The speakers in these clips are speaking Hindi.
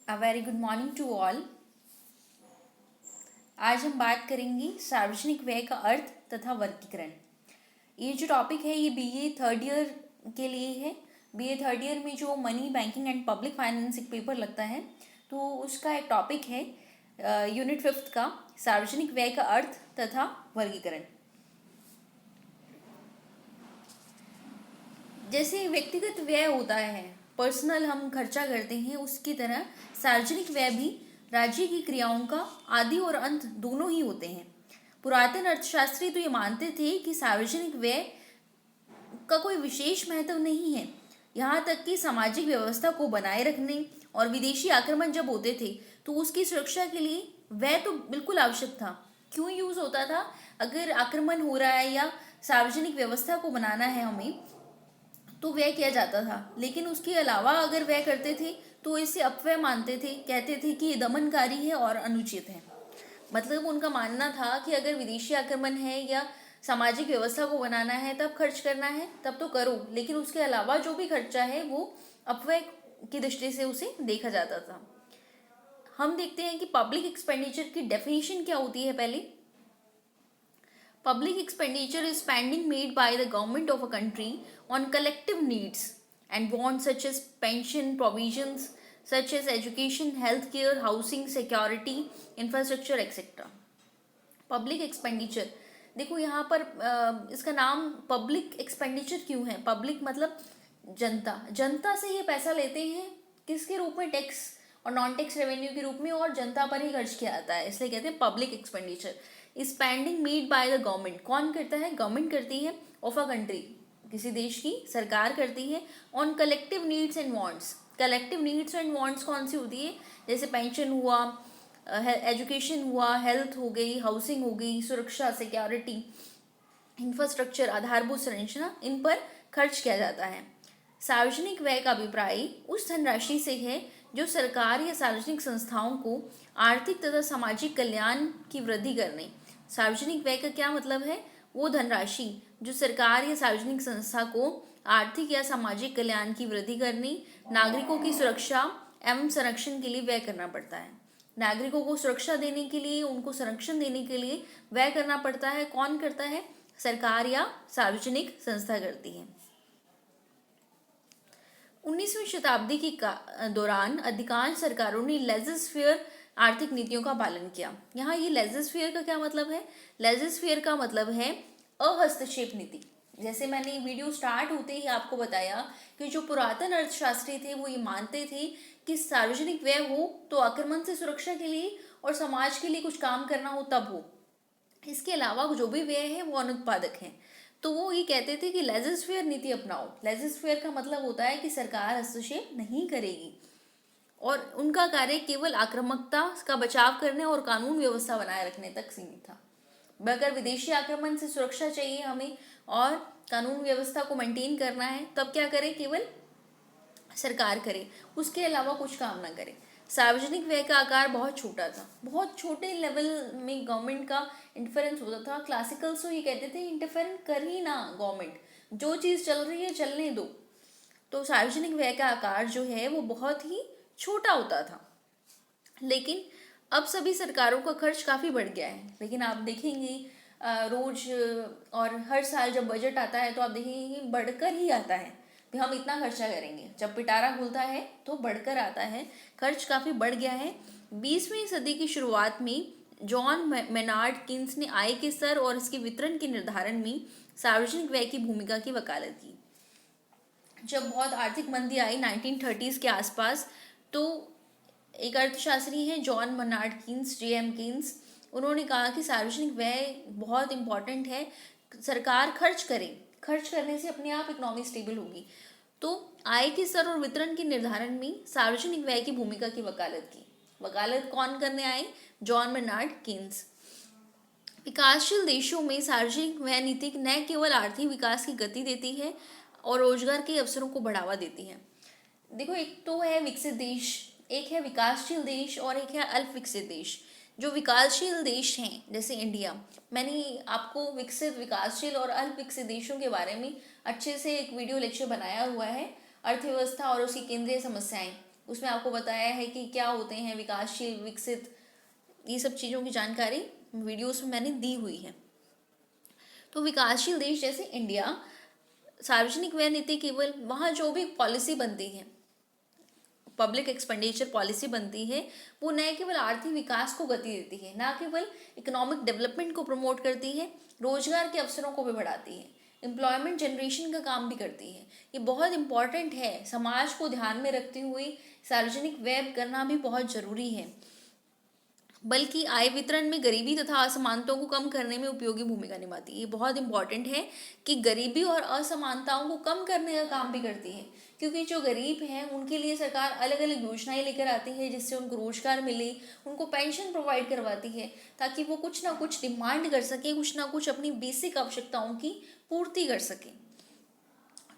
A very good morning to all. आज हम बात करेंगे सार्वजनिक व्यय का अर्थ तथा वर्गीकरण। ये जो टॉपिक है ये बीए थर्ड ईयर के लिए है। बीए थर्ड ईयर में जो money banking and public finance एक पेपर लगता है तो उसका एक टॉपिक है यूनिट फिफ्थ का सार्वजनिक व्यय का अर्थ तथा वर्गीकरण। जैसे व्यक्तिगत व्यय होता है, पर्सनल हम खर्चा करते हैं, उसकी तरह सार्वजनिक व्यय भी राज्य की क्रियाओं का आदि और अंत दोनों ही होते हैं। पुरातन अर्थशास्त्री तो ये मानते थे कि सार्वजनिक व्यय का कोई विशेष महत्व नहीं है, यहाँ तक कि सामाजिक व्यवस्था को बनाए रखने और विदेशी आक्रमण जब होते थे तो उसकी सुरक्षा के लिए व्यय तो बिल्कुल आवश्यक था। क्यों यूज होता था? अगर आक्रमण हो रहा है या सार्वजनिक व्यवस्था को बनाना है हमें तो व्यय किया जाता था, लेकिन उसके अलावा अगर व्यय करते थे तो इसे अपव्यय मानते थे, कहते थे कि ये दमनकारी है और अनुचित है। मतलब उनका मानना था कि अगर विदेशी आक्रमण है या सामाजिक व्यवस्था को बनाना है तब खर्च करना है तब तो करो, लेकिन उसके अलावा जो भी खर्चा है वो अपव्यय की दृष्टि से उसे देखा जाता था। हम देखते हैं कि पब्लिक एक्सपेंडिचर की डेफिनेशन क्या होती है। पहले, public expenditure is spending made by the government of a country on collective needs and wants such as pension provisions such as education, healthcare, housing, security, infrastructure, etc. Public expenditure, देखो यहाँ पर इसका नाम पब्लिक एक्सपेंडिचर क्यों है? पब्लिक मतलब जनता, जनता से ये पैसा लेते हैं किसके रूप में? टैक्स और नॉन टैक्स रेवेन्यू के रूप में, और जनता पर ही खर्च किया जाता है, इसलिए कहते हैं public expenditure. Spending made by the government, कौन करता है? गवर्नमेंट करती है, ऑफ अ कंट्री, किसी देश की सरकार करती है, on collective needs and wants. Collective needs and wants कौन सी होती है? जैसे पेंशन हुआ, एजुकेशन हुआ, हेल्थ हो गई, हाउसिंग हो गई, सुरक्षा, सिक्योरिटी, इंफ्रास्ट्रक्चर, आधारभूत संरचना, इन पर खर्च किया जाता है। सार्वजनिक व्यय का अभिप्राय उस धनराशि से है जो सरकार या सार्वजनिक संस्थाओं को आर्थिक तथा सामाजिक कल्याण की वृद्धि करने। सार्वजनिक व्यय का क्या मतलब है? वो धनराशि जो सरकार या सार्वजनिक संस्था को आर्थिक या सामाजिक कल्याण की वृद्धि करने, नागरिकों की सुरक्षा एवं संरक्षण के लिए व्यय करना पड़ता है। नागरिकों को सुरक्षा देने के लिए, उनको संरक्षण देने के लिए व्यय करना पड़ता है। कौन करता है? सरकार या सार्वजनिक संस्था करती है। 19वीं शताब्दी के दौरान अधिकांश सरकारों ने लेजिस्फेयर आर्थिक नीतियों का पालन किया। यहाँ ये लेजिस्फेयर का क्या मतलब है? लेजिस्फेयर का मतलब है अहस्तक्षेप नीति। जैसे मैंने वीडियो स्टार्ट होते ही आपको बताया कि जो पुरातन अर्थशास्त्री थे वो ये मानते थे कि सार्वजनिक व्यय हो तो आक्रमण से सुरक्षा के लिए और समाज के लिए कुछ काम करना हो तब हो, इसके अलावा जो भी व्यय है वो अनुत्पादक है। तो वो ये कहते थे कि लेजिस्फेयर नीति अपनाओ। लेजिस्फेयर का मतलब होता है कि सरकार हस्तक्षेप नहीं करेगी और उनका कार्य केवल आक्रामकता का बचाव करने और कानून व्यवस्था बनाए रखने तक सीमित था। अगर विदेशी आक्रमण से सुरक्षा चाहिए हमें और कानून व्यवस्था को मेंटेन करना है तब क्या करे? केवल सरकार करे, उसके अलावा कुछ काम ना करे। सार्वजनिक व्यय का आकार बहुत छोटा था, बहुत छोटे लेवल में गवर्नमेंट का इंटरफेरेंस होता था। क्लासिकल्स तो ये कहते थे इंटरफेरेंस कर ही ना गवर्नमेंट, जो चीज़ चल रही है चलने दो। तो सार्वजनिक व्यय का आकार जो है वो बहुत ही छोटा होता था। लेकिन अब सभी सरकारों का खर्च काफ़ी बढ़ गया है। लेकिन आप देखेंगे रोज और हर साल जब बजट आता है तो आप देखेंगे कि बढ़कर ही आता है कि हम इतना खर्चा करेंगे। जब पिटारा खुलता है तो बढ़कर आता है, खर्च काफ़ी बढ़ गया है। 20वीं सदी की शुरुआत में जॉन मेनार्ड किन्स ने आय के स्तर और इसके वितरण के निर्धारण में सार्वजनिक व्यय की भूमिका की वकालत की। जब बहुत आर्थिक मंदी आई 1930s के आसपास तो एक अर्थशास्त्री हैं John Maynard Keynes, JM Keynes, उन्होंने कहा कि सार्वजनिक व्यय बहुत इंपॉर्टेंट है, सरकार खर्च करे, खर्च करने से अपने आप इकोनॉमी स्टेबल होगी। तो आय के स्तर और वितरण के निर्धारण में सार्वजनिक व्यय की भूमिका की वकालत की। वकालत कौन करने आए? John Maynard Keynes. विकासशील देशों में सार्वजनिक व्यय नीति न केवल आर्थिक विकास की गति देती है और रोजगार के अवसरों को बढ़ावा देती है। देखो, एक तो है विकसित देश, एक है विकासशील देश और एक है अल्प विकसित देश। जो विकासशील देश हैं जैसे इंडिया, मैंने आपको विकसित, विकासशील और अल्प विकसित देशों के बारे में अच्छे से एक वीडियो लेक्चर बनाया हुआ है, अर्थव्यवस्था और उसकी केंद्रीय समस्याएं। उसमें आपको बताया है कि क्या होते हैं विकासशील, विकसित, ये सब चीज़ों की जानकारी वीडियोस में मैंने दी हुई है। तो विकासशील देश जैसे इंडिया, सार्वजनिक व्यय नीति केवल वहाँ जो भी पॉलिसी बनती है, पब्लिक एक्सपेंडिचर पॉलिसी बनती है, वो न केवल आर्थिक विकास को गति देती है, ना केवल इकोनॉमिक डेवलपमेंट को प्रमोट करती है, रोजगार के अवसरों को भी बढ़ाती है, एम्प्लॉयमेंट जनरेशन का काम भी करती है। ये बहुत इंपॉर्टेंट है, समाज को ध्यान में रखते हुए सार्वजनिक व्यय करना भी बहुत जरूरी है। बल्कि आय वितरण में गरीबी तथा असमानताओं को कम करने में उपयोगी भूमिका निभाती है। ये बहुत इंपॉर्टेंट है कि गरीबी और असमानताओं को कम करने का काम भी करती है, क्योंकि जो गरीब हैं उनके लिए सरकार अलग अलग योजनाएं लेकर आती है, जिससे उनको रोजगार मिले, उनको पेंशन प्रोवाइड करवाती है, ताकि वो कुछ ना कुछ डिमांड कर सके, कुछ ना कुछ अपनी बेसिक आवश्यकताओं की पूर्ति कर सके।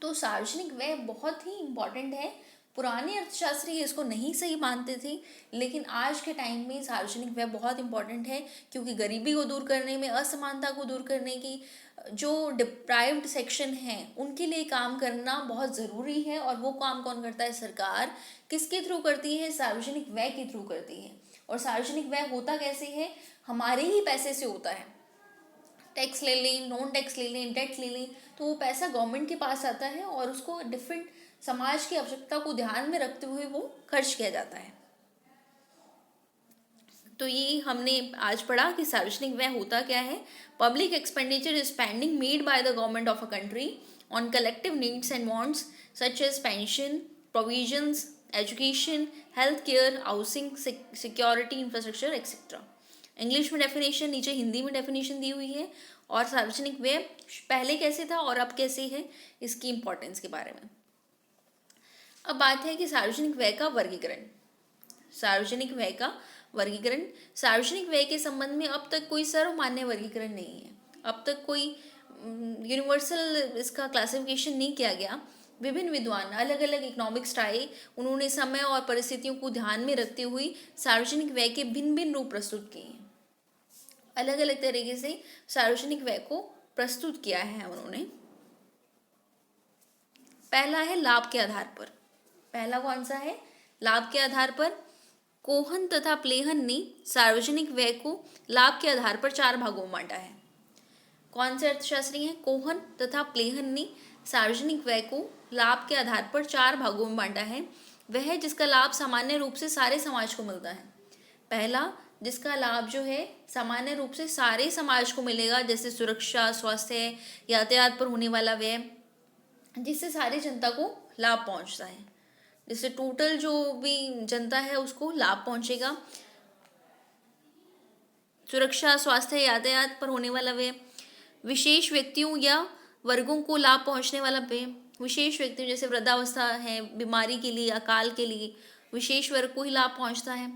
तो सार्वजनिक व्यय बहुत ही इम्पॉर्टेंट है। पुराने अर्थशास्त्री इसको नहीं सही मानते थे, लेकिन आज के टाइम में सार्वजनिक व्यय बहुत इम्पॉर्टेंट है, क्योंकि गरीबी को दूर करने में, असमानता को दूर करने की, जो डिप्राइव्ड सेक्शन हैं उनके लिए काम करना बहुत ज़रूरी है। और वो काम कौन करता है? सरकार। किसके थ्रू करती है? सार्वजनिक व्यय के थ्रू करती है। और सार्वजनिक व्यय होता कैसे है? हमारे ही पैसे से होता है। टैक्स ले लें, नॉन टैक्स ले लें, डेट ले लें, तो वो पैसा गवर्नमेंट के पास आता है और उसको डिफरेंट समाज की आवश्यकता को ध्यान में रखते हुए वो खर्च किया जाता है। तो ये हमने आज पढ़ा कि सार्वजनिक व्यय होता क्या है। Public expenditure is spending made by the government of a country on collective needs and wants such age pension, provisions, education, health care, housing, security, infrastructure etcetera. English में डेफिनेशन, नीचे हिंदी में डेफिनेशन दी हुई है। और सार्वजनिक व्यय पहले कैसे था और अब कैसे है, इसकी इंपॉर्टेंस के बारे में। अब बात है कि सार्वजनिक व्यय का वर्गीकरण। सार्वजनिक व्यय का वर्गीकरण। सार्वजनिक व्यय के संबंध में अब तक कोई सर्वमान्य वर्गीकरण नहीं है। अब तक कोई यूनिवर्सल इसका क्लासिफिकेशन नहीं किया गया। विभिन्न विद्वान, अलग अलग इकोनॉमिक्स आए, उन्होंने समय और परिस्थितियों को ध्यान में रखते हुए सार्वजनिक व्यय के भिन्न भिन्न रूप प्रस्तुत किए हैं। अलग अलग तरीके से सार्वजनिक व्यय को प्रस्तुत किया है उन्होंने। पहला है लाभ के आधार पर। पहला कौन सा है? लाभ के आधार पर। कोहन तथा प्लेहन ने सार्वजनिक व्यय को लाभ के आधार पर 4 भागों में बांटा है। कौन से अर्थशास्त्री हैं? कोहन तथा प्लेहन ने सार्वजनिक व्यय को लाभ के आधार पर 4 भागों में बांटा है। वह है जिसका लाभ सामान्य रूप से सारे समाज को मिलता है। पहला, जिसका लाभ जो है सामान्य रूप से सारे समाज को मिलेगा, जैसे सुरक्षा, स्वास्थ्य, यातायात पर होने वाला व्यय, जिससे सारी जनता को लाभ पहुंचता है, जिससे टोटल जो भी जनता है उसको लाभ पहुंचेगा। सुरक्षा, स्वास्थ्य, यातायात पर होने वाला व्यय। विशेष व्यक्तियों या वर्गों को लाभ पहुंचने वाला व्यय। विशेष व्यक्तियों जैसे वृद्धावस्था है, बीमारी के लिए, अकाल के लिए विशेष वर्ग को ही लाभ पहुंचता है।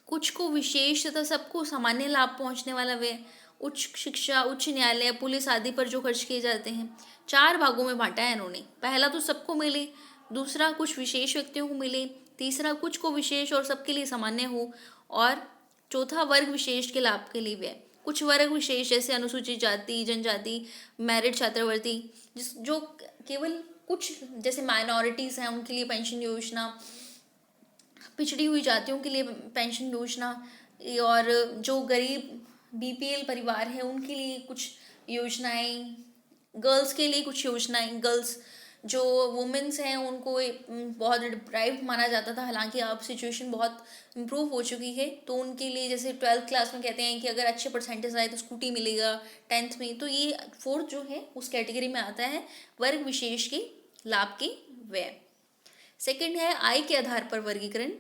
कुछ को विशेष तथा सबको सामान्य लाभ पहुंचने वाला व्यय। उच्च शिक्षा, उच्च न्यायालय, पुलिस आदि पर जो खर्च किए जाते हैं। 4 भागों में बांटा है इन्होंने। पहला तो सबको मिले, दूसरा कुछ विशेष व्यक्तियों को मिले, तीसरा कुछ को विशेष और सबके लिए सामान्य हो, और चौथा वर्ग विशेष के लाभ के लिए व्यय। कुछ वर्ग विशेष जैसे अनुसूचित जाति, जनजाति, मैरिट छात्रवृत्ति, जो केवल कुछ जैसे माइनॉरिटीज़ हैं उनके लिए पेंशन योजना, पिछड़ी हुई जातियों के लिए पेंशन योजना, और जो गरीब बीपीएल परिवार है उनके लिए कुछ योजनाएं, गर्ल्स के लिए कुछ योजनाएं। गर्ल्स जो वुमेन्स हैं उनको बहुत डिप्राइव्ड माना जाता था, हालांकि अब सिचुएशन बहुत इम्प्रूव हो चुकी है। तो उनके लिए जैसे 12th क्लास में कहते हैं कि अगर अच्छे परसेंटेज आए तो स्कूटी मिलेगा, 10th में, तो ये 4th जो है उस कैटेगरी में आता है वर्ग विशेष के लाभ के व्यय। सेकंड है आय के आधार पर वर्गीकरण।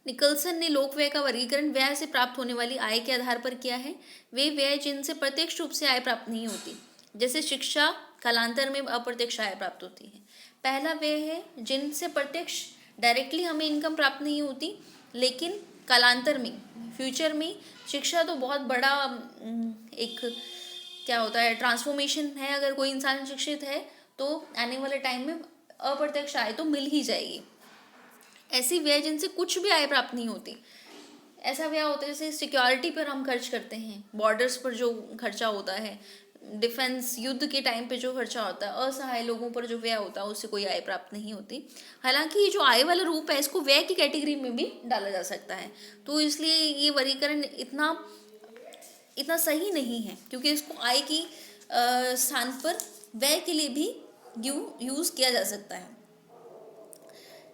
निकलसन ने लोक व्यय का वर्गीकरण व्यय से प्राप्त होने वाली आय के आधार पर किया है। वे व्यय जिनसे प्रत्यक्ष रूप से आय प्राप्त नहीं होती, जैसे शिक्षा, कालांतर में अप्रत्यक्ष आय प्राप्त होती है। पहला व्यय है जिनसे प्रत्यक्ष डायरेक्टली हमें इनकम प्राप्त नहीं होती, लेकिन कालांतर में, फ्यूचर में, शिक्षा तो बहुत बड़ा एक क्या होता है, ट्रांसफॉर्मेशन है। अगर कोई इंसान शिक्षित है तो आने वाले टाइम में अप्रत्यक्ष आय तो मिल ही जाएगी। ऐसी व्यय जिनसे कुछ भी आय प्राप्त नहीं होती। ऐसा व्यय होता है जैसे सिक्योरिटी पर हम खर्च करते हैं, बॉर्डर्स पर जो खर्चा होता है, डिफेंस युद्ध के टाइम पे जो खर्चा होता है, असहाय लोगों पर जो व्यय होता है, उससे कोई आय प्राप्त नहीं होती। हालांकि ये जो आय वाला रूप है इसको व्यय की कैटेगरी में भी डाला जा सकता है, तो इसलिए ये वर्गीकरण इतना इतना सही नहीं है, क्योंकि इसको आय की स्थान पर व्यय के लिए भी यूज किया जा सकता है।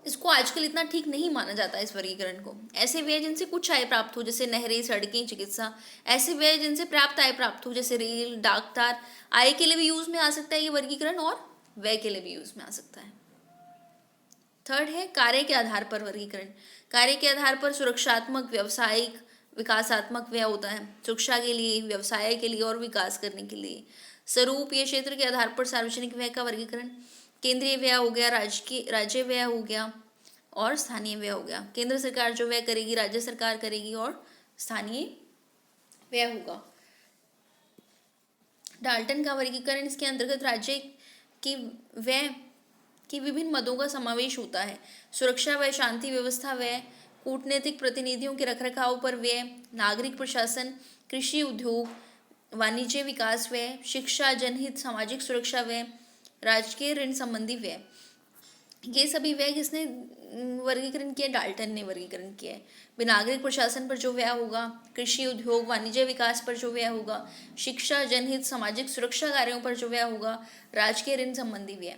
इसको आजकल इतना ठीक नहीं माना जाता है इस वर्गीकरण को। ऐसे व्यय जिनसे कुछ आय प्राप्त हो, जैसे नहरें, सड़कें, चिकित्सा। ऐसे व्यय जिनसे प्राप्त आय प्राप्त हो, जैसे रेल, डाक तार। आय के लिए भी यूज में आ सकता है ये वर्गीकरण, और व्यय के लिए भी यूज में आ सकता है। थर्ड है कार्य के आधार पर वर्गीकरण। कार्य के आधार पर सुरक्षात्मक, व्यवसायिक, विकासात्मक व्यय होता है। सुरक्षा के लिए, व्यवसाय के लिए और विकास करने के लिए। स्वरूप या क्षेत्र के आधार पर सार्वजनिक व्यय का वर्गीकरण। केंद्रीय व्यय हो गया, राज्य व्यय हो गया, और स्थानीय व्यय हो गया। केंद्र सरकार जो व्यय करेगी, राज्य सरकार करेगी, और स्थानीय व्यय होगा। डाल्टन का वर्गीकरण, इसके अंतर्गत राज्य की व्यय कि विभिन्न मदों का समावेश होता है। सुरक्षा व्यय, शांति व्यवस्था व्यय, कूटनीतिक प्रतिनिधियों के रखरखाव पर व्यय, नागरिक प्रशासन, कृषि उद्योग, वाणिज्य विकास व्यय, शिक्षा, जनहित, सामाजिक सुरक्षा व्यय, राजकीय ऋण संबंधी व्यय। ये सभी व्यय किसने वर्गीकरण किया? डाल्टन ने वर्गीकरण किया है। नागरिक प्रशासन पर जो व्यय होगा, कृषि उद्योग, वाणिज्य विकास पर जो व्यय होगा, शिक्षा, जनहित, सामाजिक सुरक्षा कार्यों पर जो व्यय होगा, राजकीय ऋण संबंधी व्यय।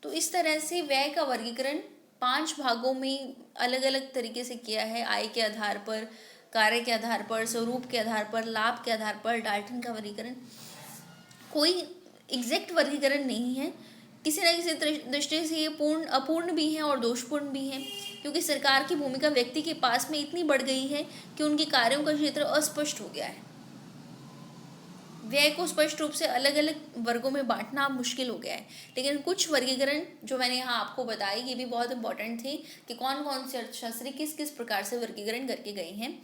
तो इस तरह से व्यय का वर्गीकरण 5 भागों में अलग अलग तरीके से किया है। आय के आधार पर, कार्य के आधार पर, स्वरूप के आधार पर, लाभ के आधार पर। डाल्टन का वर्गीकरण कोई एग्जैक्ट वर्गीकरण नहीं है, किसी न किसी दृष्टि से ये पूर्ण अपूर्ण भी है और दोषपूर्ण भी है, क्योंकि सरकार की भूमिका व्यक्ति के पास में इतनी बढ़ गई है कि उनके कार्यों का क्षेत्र अस्पष्ट हो गया है। व्यय को स्पष्ट रूप से अलग अलग वर्गों में बांटना मुश्किल हो गया है। लेकिन कुछ वर्गीकरण जो मैंने यहाँ आपको बताई, ये भी बहुत इंपॉर्टेंट थे कि कौन कौन से अर्थशास्त्री किस किस प्रकार से वर्गीकरण करके गए हैं।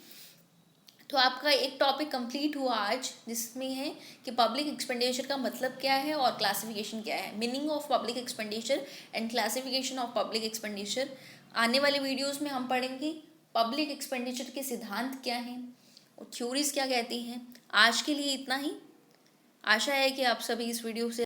तो आपका एक टॉपिक कंप्लीट हुआ आज, जिसमें है कि पब्लिक एक्सपेंडिचर का मतलब क्या है और क्लासिफिकेशन क्या है। Meaning of public expenditure and classification of public expenditure. आने वाले वीडियोस में हम पढ़ेंगे पब्लिक एक्सपेंडिचर के सिद्धांत क्या हैं और थ्योरीज क्या कहती हैं। आज के लिए इतना ही। आशा है कि आप सभी इस वीडियो से